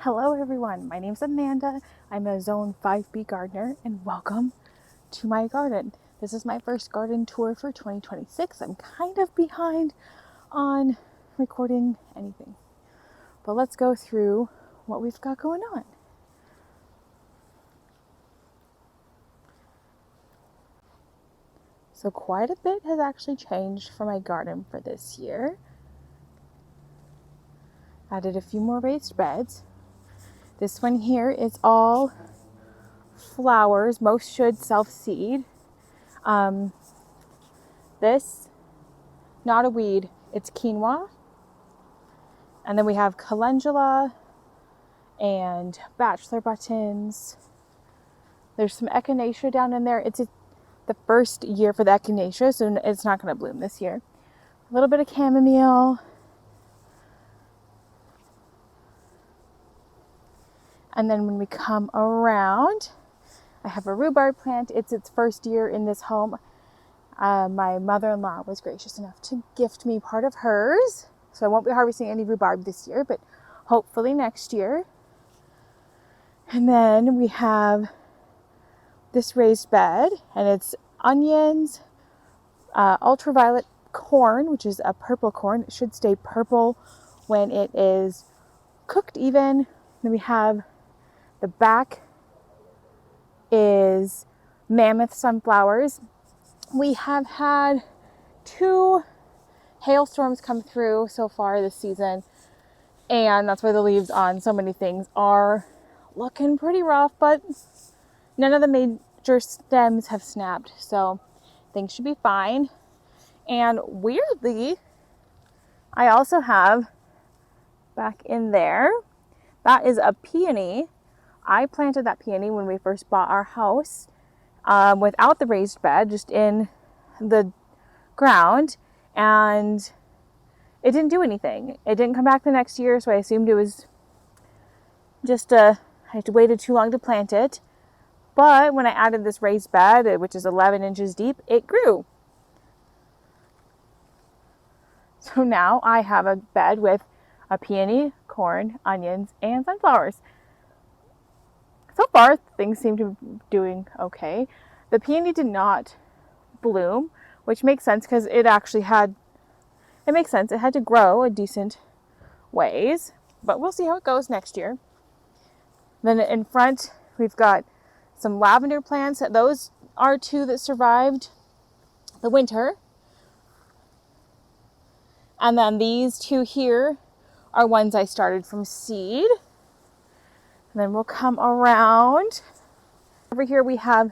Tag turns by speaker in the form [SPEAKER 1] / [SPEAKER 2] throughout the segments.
[SPEAKER 1] Hello everyone, my name is Amanda. I'm a Zone 5B gardener and welcome to my garden. This is my first garden tour for 2026. I'm kind of behind on recording anything, but let's go through what we've got going on. So quite a bit has actually changed for my garden for this year. Added a few more raised beds. This one here is all flowers. Most should self-seed. This, not a weed, it's quinoa. And then we have calendula and bachelor buttons. There's some echinacea down in there. It's the first year for the echinacea, so it's not going to bloom this year. A little bit of chamomile. And then when we come around, I have a rhubarb plant. It's its first year in this home. My mother-in-law was gracious enough to gift me part of hers. So I won't be harvesting any rhubarb this year, but hopefully next year. And then we have this raised bed, and it's onions, ultraviolet corn, which is a purple corn. It should stay purple when it is cooked even. Then we have the back is mammoth sunflowers. We have had 2 hailstorms come through so far this season, and that's why the leaves on so many things are looking pretty rough, but none of the major stems have snapped, so things should be fine. And weirdly, I also have back in there, that is a peony. I planted that peony when we first bought our house without the raised bed, just in the ground, and it didn't do anything. It didn't come back the next year, so I assumed it was just I had waited too long to plant it. But when I added this raised bed, which is 11 inches deep, it grew. So now I have a bed with a peony, corn, onions, and sunflowers. So far, things seem to be doing okay. The peony did not bloom, which makes sense because it makes sense. It had to grow a decent ways, but we'll see how it goes next year. Then in front, we've got some lavender plants. Those are 2 that survived the winter. And then these 2 here are ones I started from seed. And then we'll come around. Over here we have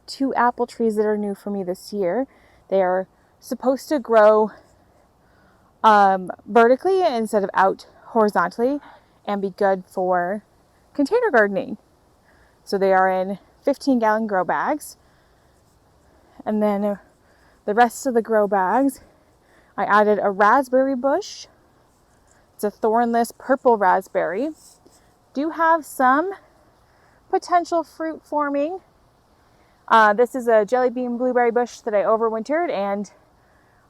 [SPEAKER 1] 2 apple trees that are new for me this year. They are supposed to grow vertically instead of out horizontally and be good for container gardening. So they are in 15-gallon grow bags. And then the rest of the grow bags, I added a raspberry bush. It's a thornless purple raspberry. Do have some potential fruit forming. This is a jelly bean blueberry bush that I overwintered, and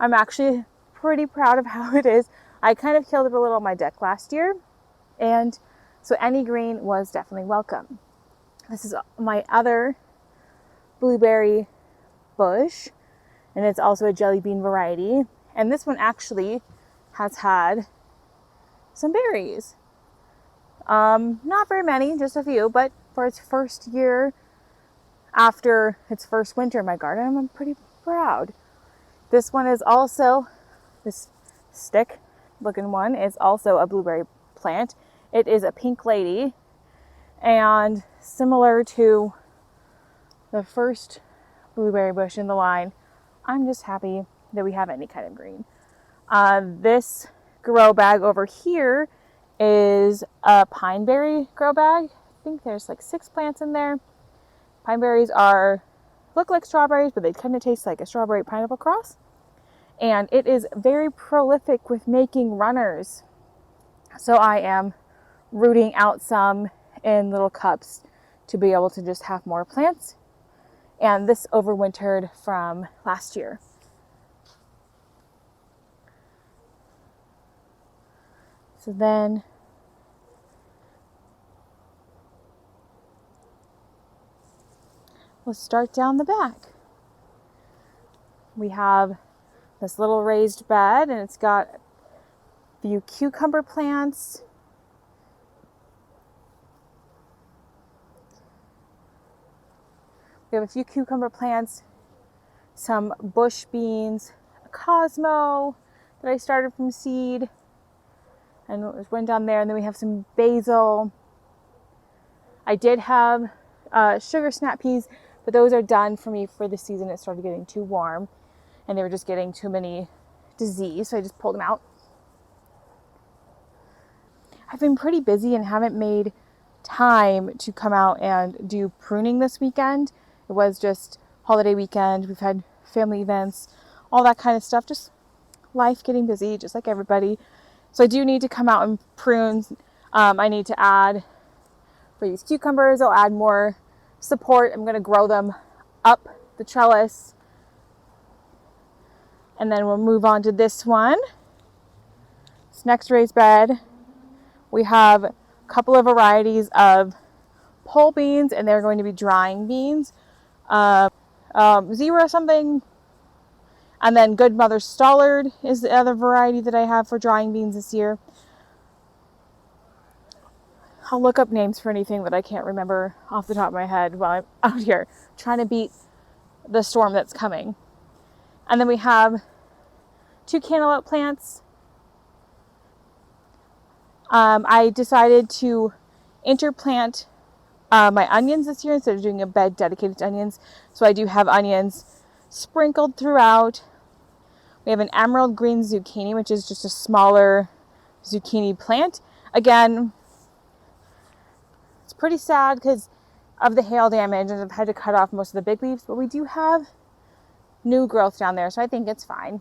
[SPEAKER 1] I'm actually pretty proud of how it is. I kind of killed it a little on my deck last year, and so any green was definitely welcome. This is my other blueberry bush, and it's also a jelly bean variety. And this one actually has had some berries. Not very many, just a few, but for its first year after its first winter in my garden, I'm pretty proud. This one is also, this stick looking one is also a blueberry plant. It is a pink lady, and similar to the first blueberry bush in the line, I'm just happy that we have any kind of green. This grow bag over here is a pineberry grow bag. I think there's like 6 plants in there. Pineberries look like strawberries, but they kind of taste like a strawberry pineapple cross. And it is very prolific with making runners. So I am rooting out some in little cups to be able to just have more plants. And this overwintered from last year. So then let's start down the back. We have this little raised bed, and it's got a few cucumber plants. We have a few cucumber plants, some bush beans, a Cosmo that I started from seed, and it went down there. And then we have some basil. I did have sugar snap peas, but those are done for me for the season. It started getting too warm, and they were just getting too many disease, so I just pulled them out. I've been pretty busy and haven't made time to come out and do pruning this weekend. It was just holiday weekend. We've had family events, all that kind of stuff. Just life getting busy, just like everybody. So I do need to come out and prune. I need to add, for these cucumbers, I'll add more support. I'm going to grow them up the trellis. And then we'll move on to this one. This next raised bed, we have a couple of varieties of pole beans, and they're going to be drying beans. Zero something. And then Good Mother Stallard is the other variety that I have for drying beans this year. I'll look up names for anything that I can't remember off the top of my head while I'm out here trying to beat the storm that's coming. And then we have 2 cantaloupe plants. I decided to interplant my onions this year instead of doing a bed dedicated to onions. So I do have onions sprinkled throughout. We have an emerald green zucchini, which is just a smaller zucchini plant. Again, it's pretty sad because of the hail damage, and I've had to cut off most of the big leaves, but we do have new growth down there, so I think it's fine.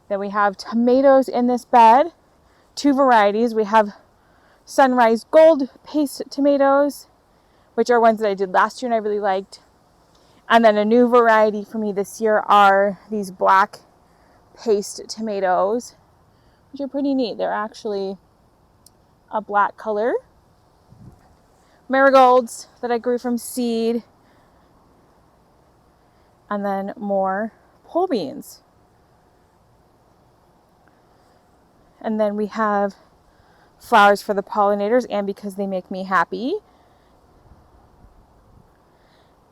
[SPEAKER 1] Then we have tomatoes in this bed, 2 varieties. We have Sunrise Gold paste tomatoes, which are ones that I did last year and I really liked. And then a new variety for me this year are these black paste tomatoes, which are pretty neat. They're actually a black color. Marigolds that I grew from seed. And then more pole beans. And then we have flowers for the pollinators and because they make me happy.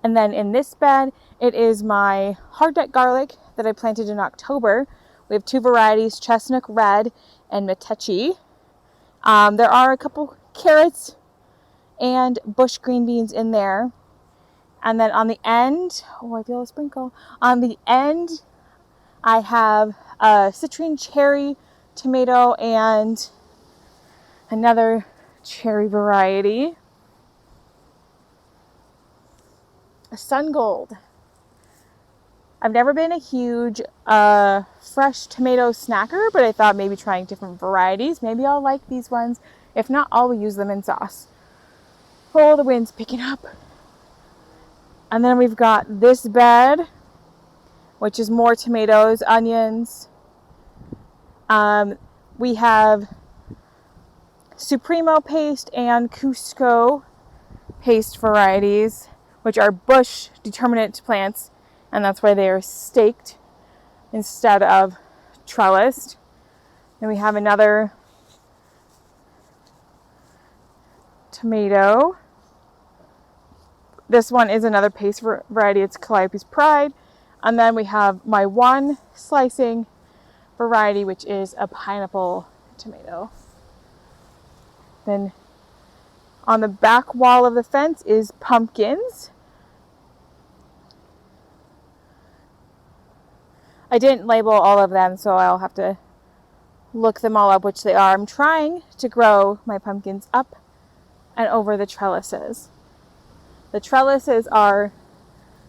[SPEAKER 1] And then in this bed, it is my hardneck garlic that I planted in October. We have 2 varieties, Chestnut Red and Metechi. There are a couple carrots and bush green beans in there. And then on the end, oh, I feel a sprinkle. On the end, I have a citrine cherry tomato and another cherry variety. A sun gold. I've never been a huge fresh tomato snacker, but I thought maybe trying different varieties. Maybe I'll like these ones. If not, I'll use them in sauce. Oh, the wind's picking up. And then we've got this bed, which is more tomatoes, onions. We have Supremo paste and Cusco paste varieties, which are bush determinate plants, and that's why they are staked instead of trellised. Then we have another tomato. This one is another paste variety. It's Calliope's Pride. And then we have my one slicing variety, which is a pineapple tomato. Then on the back wall of the fence is pumpkins. I didn't label all of them, so I'll have to look them all up, which they are. I'm trying to grow my pumpkins up and over the trellises. The trellises are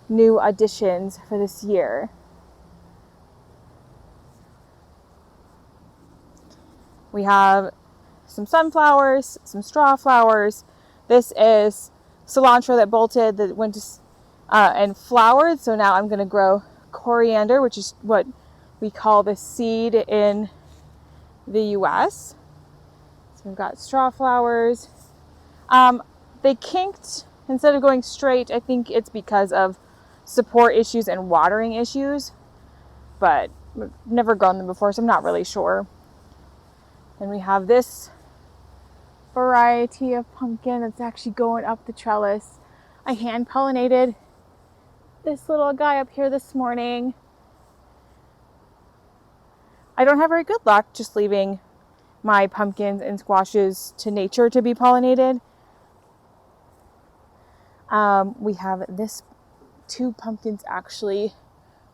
[SPEAKER 1] new additions for this year. We have some sunflowers, some straw flowers. This is cilantro that bolted, that went to and flowered. So now I'm going to grow coriander, which is what we call the seed in the US. So we've got straw flowers. They kinked instead of going straight. I think it's because of support issues and watering issues, but I've never grown them before, so I'm not really sure. And we have this variety of pumpkin that's actually going up the trellis. I hand pollinated this little guy up here this morning. I don't have very good luck just leaving my pumpkins and squashes to nature to be pollinated. We have this 2 pumpkins actually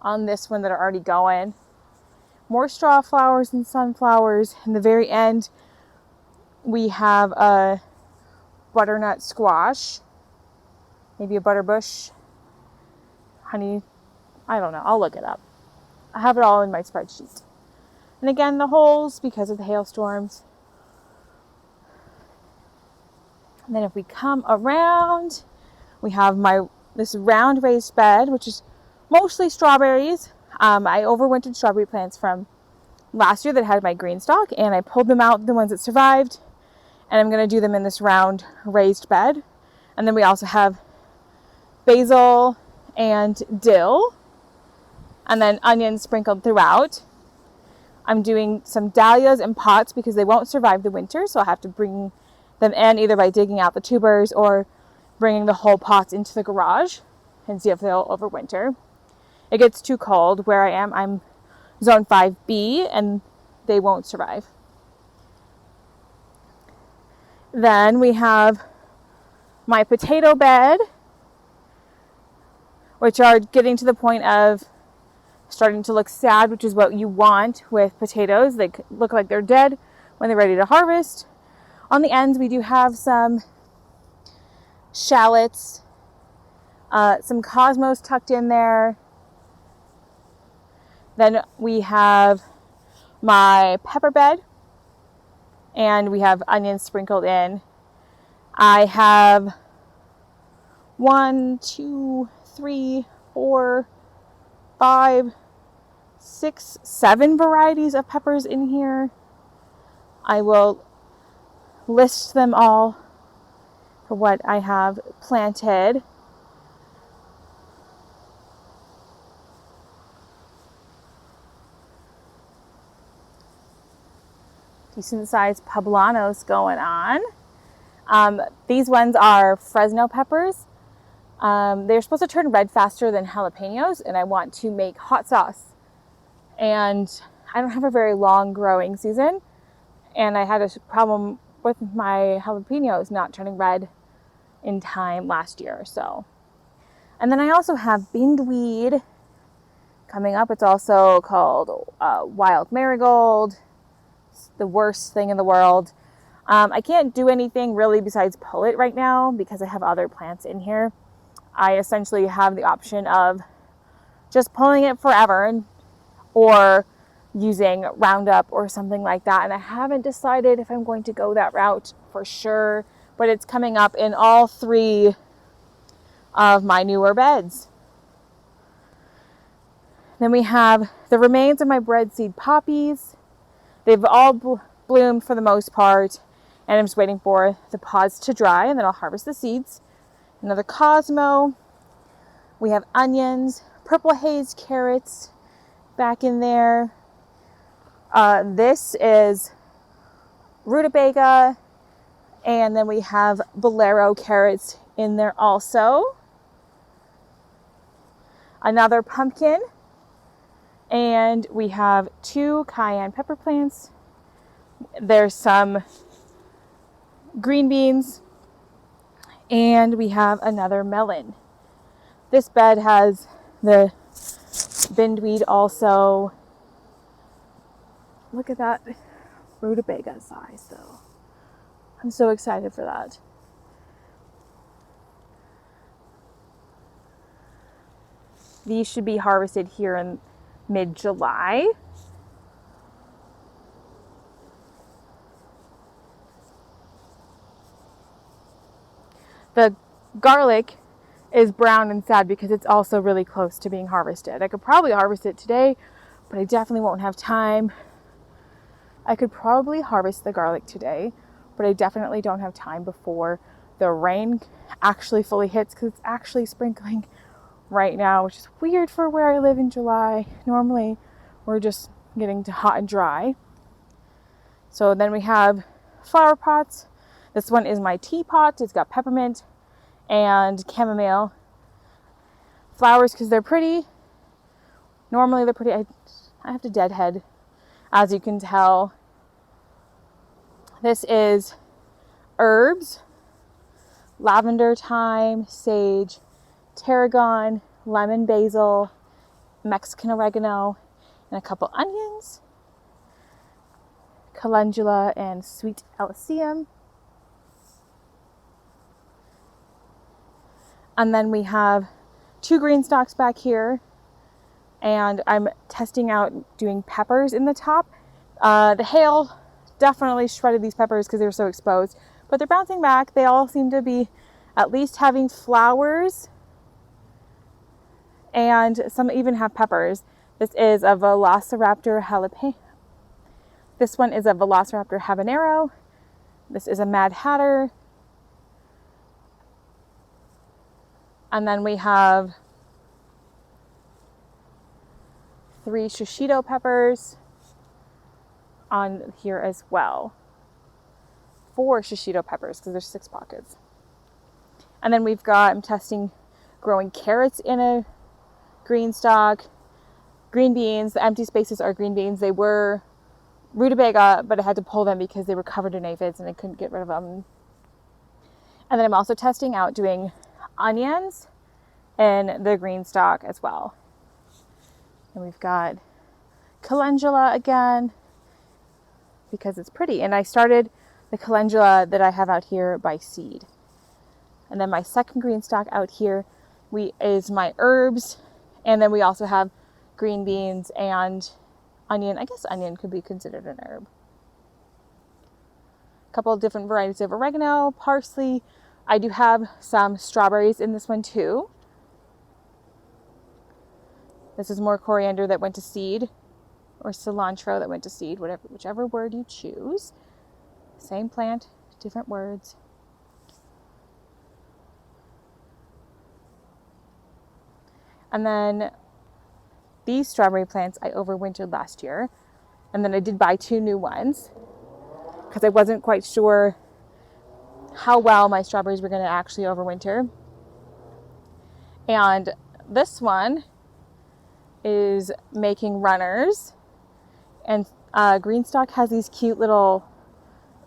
[SPEAKER 1] on this one that are already going. More straw flowers and sunflowers. In the very end, we have a butternut squash, maybe a butterbush, honey, I don't know, I'll look it up. I have it all in my spreadsheet. And again, the holes because of the hailstorms. And then if we come around, we have this round raised bed, which is mostly strawberries. I overwintered strawberry plants from last year that had my green stalk, and I pulled them out, the ones that survived, and I'm going to do them in this round raised bed. And then we also have basil and dill, and then onions sprinkled throughout. I'm doing some dahlias in pots because they won't survive the winter, so I'll have to bring them in either by digging out the tubers or bringing the whole pots into the garage and see if they'll overwinter. It gets too cold where I am. I'm zone 5B and they won't survive. Then we have my potato bed, which are getting to the point of starting to look sad, which is what you want with potatoes. They look like they're dead when they're ready to harvest. On the ends, we do have some shallots, some cosmos tucked in there. Then we have my pepper bed, and we have onions sprinkled in. I have 1, 2, 3, 4, 5, 6, 7 varieties of peppers in here. I will list them all for what I have planted. Decent sized poblanos going on. These ones are Fresno peppers. They're supposed to turn red faster than jalapenos, and I want to make hot sauce. And I don't have a very long growing season, and I had a problem with my jalapenos not turning red in time last year or so. And then I also have bindweed coming up. It's also called wild marigold. It's the worst thing in the world. I can't do anything really besides pull it right now because I have other plants in here. I essentially have the option of just pulling it forever or using Roundup or something like that. And I haven't decided if I'm going to go that route for sure, but it's coming up in all 3 of my newer beds. Then we have the remains of my breadseed poppies. They've all bloomed for the most part, and I'm just waiting for the pods to dry, and then I'll harvest the seeds. Another Cosmo. We have onions, purple haze carrots back in there. This is rutabaga, and then we have bolero carrots in there also. Another pumpkin, and we have 2 cayenne pepper plants. There's some green beans, and we have another melon. This bed has the bindweed also. Look at that rutabaga size though. I'm so excited for that. These should be harvested here in mid-July. The garlic is brown and sad because it's also really close to being harvested. I could probably harvest it today, but I definitely won't have time. I could probably harvest the garlic today, but I definitely don't have time before the rain actually fully hits, because it's actually sprinkling right now, which is weird for where I live in July. Normally we're just getting to hot and dry. So then we have flower pots. This one is my teapot. It's got peppermint and chamomile flowers because they're pretty. Normally they're pretty. I have to deadhead, as you can tell. This is herbs: lavender, thyme, sage, tarragon, lemon, basil, Mexican oregano, and a couple onions, calendula, and sweet alyssum. And then we have 2 green stalks back here, and I'm testing out doing peppers in the top. The hail definitely shredded these peppers because they were so exposed, but they're bouncing back. They all seem to be at least having flowers, and some even have peppers. This is a Velociraptor jalapeno. This one is a Velociraptor habanero. This is a Mad Hatter. And then we have 3 shishito peppers on here as well. 4 shishito peppers, because there's 6 pockets. And then we've got, I'm testing growing carrots in a green stalk. Green beans, the empty spaces are green beans. They were rutabaga, but I had to pull them because they were covered in aphids and I couldn't get rid of them. And then I'm also testing out doing onions in the green stalk as well. And we've got calendula again because it's pretty. And I started the calendula that I have out here by seed. And then my second green stalk out here is my herbs. And then we also have green beans and onion. I guess onion could be considered an herb. A couple of different varieties of oregano, parsley. I do have some strawberries in this one too. This is more coriander that went to seed, or cilantro that went to seed, whichever word you choose. Same plant, different words. And then these strawberry plants I overwintered last year. And then I did buy 2 new ones because I wasn't quite sure how well my strawberries were going to actually overwinter. And this one is making runners. And Greenstock has these cute little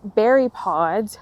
[SPEAKER 1] berry pods.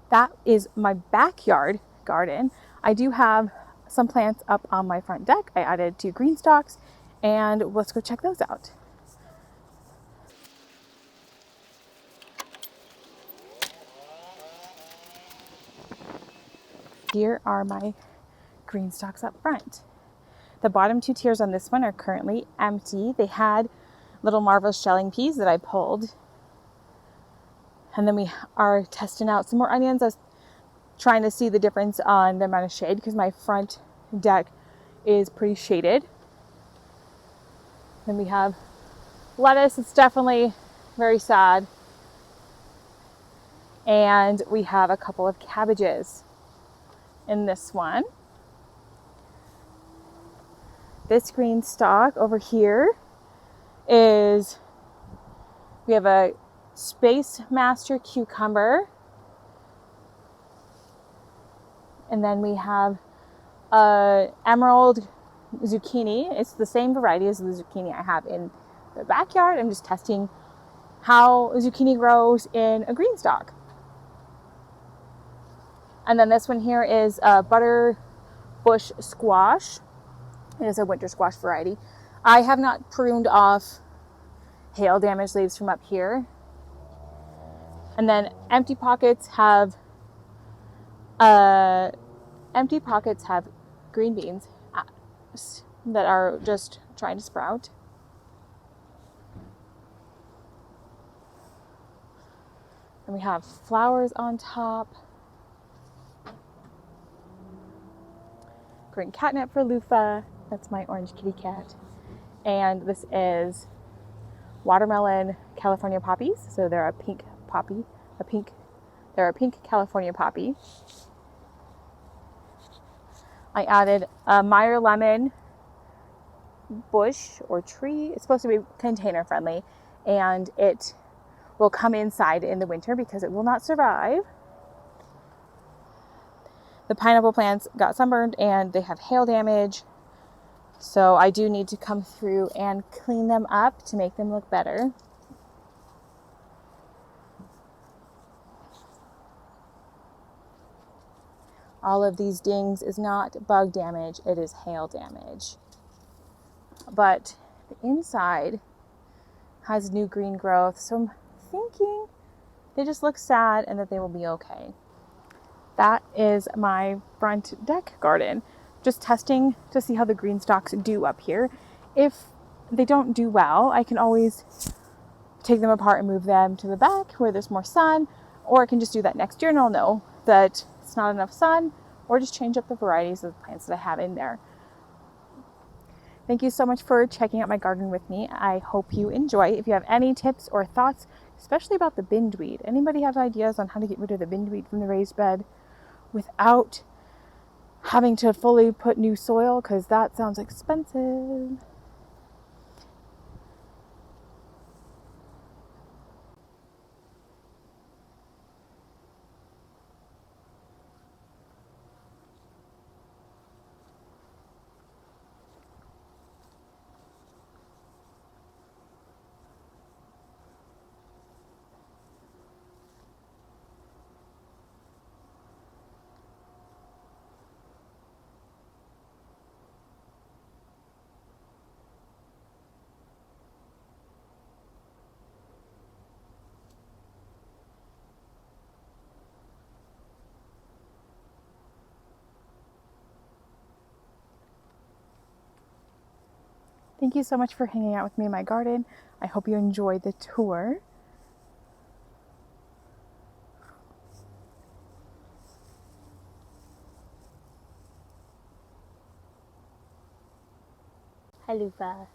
[SPEAKER 1] That is my backyard garden. I do have some plants up on my front deck. I added 2 green stalks, and let's go check those out. Here are my green stalks up front. The bottom 2 tiers on this one are currently empty. They had little Marvel's shelling peas that I pulled. And then we are testing out some more onions. I was trying to see the difference on the amount of shade because my front deck is pretty shaded. Then we have lettuce. It's definitely very sad. And we have a couple of cabbages in this one. This green stalk over here is, we have a Space Master cucumber. And then we have emerald zucchini. It's the same variety as the zucchini I have in the backyard. I'm just testing how zucchini grows in a green stalk. And then this one here is a butter bush squash. It is a winter squash variety. I have not pruned off hail damaged leaves from up here. And then empty pockets have green beans that are just trying to sprout. And we have flowers on top. Green catnip for Lufa. That's my orange kitty cat. And this is watermelon California poppies. So they're a pink poppy, they're a pink California poppy. I added a Meyer lemon bush or tree. It's supposed to be container friendly, and it will come inside in the winter because it will not survive. The pineapple plants got sunburned and they have hail damage, so I do need to come through and clean them up to make them look better. All of these dings is not bug damage, it is hail damage. But the inside has new green growth, so I'm thinking they just look sad and that they will be okay. That is my front deck garden. Just testing to see how the green stalks do up here. If they don't do well, I can always take them apart and move them to the back where there's more sun, or I can just do that next year and I'll know that it's not enough sun, or just change up the varieties of the plants that I have in there. Thank you so much for checking out my garden with me. I hope you enjoy. If you have any tips or thoughts, especially about the bindweed, anybody have ideas on how to get rid of the bindweed from the raised bed without having to fully put new soil, because that sounds expensive. Thank you so much for hanging out with me in my garden. I hope you enjoyed the tour. Hi, Lufa.